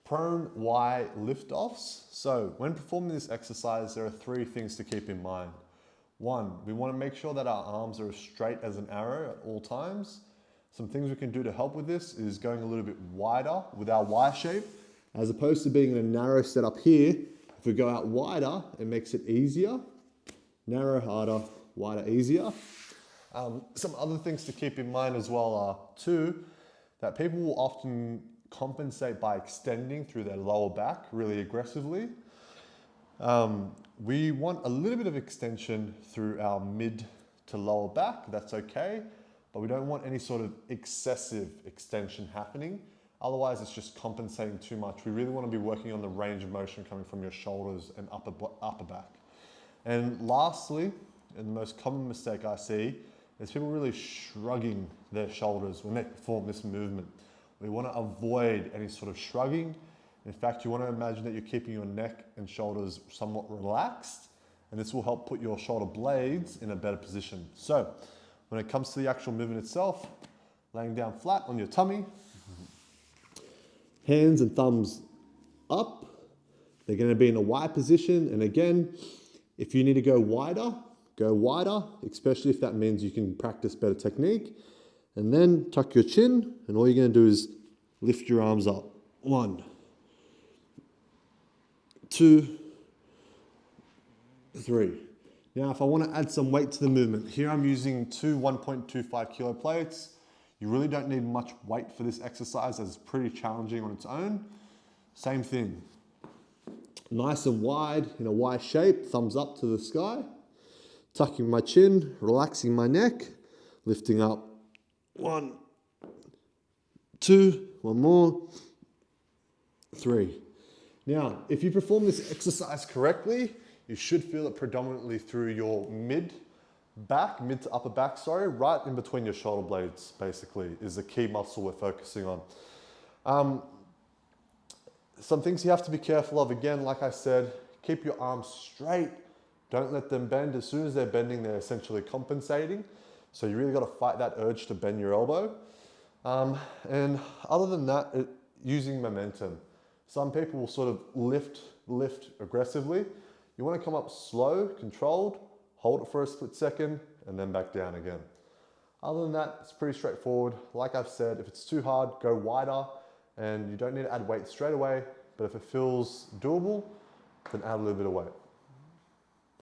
Prone Y lift-offs. So when performing this exercise, there are 3 things to keep in mind. 1, we want to make sure that our arms are as straight as an arrow at all times. Some things we can do to help with this is going a little bit wider with our Y shape, as opposed to being in a narrow setup here. If we go out wider, it makes it easier. Narrow, harder, wider, easier. Some other things to keep in mind as well are 2, that people will often compensate by extending through their lower back really aggressively. We want a little bit of extension through our mid to lower back, that's okay, but we don't want any sort of excessive extension happening. Otherwise, it's just compensating too much. We really want to be working on the range of motion coming from your shoulders and upper back. And lastly, and the most common mistake I see, is people really shrugging their shoulders when they perform this movement. We want to avoid any sort of shrugging. In fact, you want to imagine that you're keeping your neck and shoulders somewhat relaxed, and this will help put your shoulder blades in a better position. So, when it comes to the actual movement itself, laying down flat on your tummy, hands and thumbs up, they're going to be in a Y position, and again, if you need to go wider, especially if that means you can practice better technique. And then tuck your chin, and all you're going to do is lift your arms up. 1, 2, 3. Now, if I want to add some weight to the movement, here I'm using 2 1.25 kilo plates. You really don't need much weight for this exercise, as it's pretty challenging on its own. Same thing. Nice and wide in a Y shape, thumbs up to the sky. Tucking my chin, relaxing my neck, lifting up. 1, 2, one more, 3. Now, if you perform this exercise correctly, you should feel it predominantly through your mid to upper back, right in between your shoulder blades, basically, is the key muscle we're focusing on. Some things you have to be careful of, again, like I said, keep your arms straight. Don't let them bend. As soon as they're bending, they're essentially compensating. So you really got to fight that urge to bend your elbow. And other than that, using momentum. Some people will sort of lift aggressively. You want to come up slow, controlled, hold it for a split second, and then back down again. Other than that, it's pretty straightforward. Like I've said, if it's too hard, go wider, and you don't need to add weight straight away, but if it feels doable, then add a little bit of weight.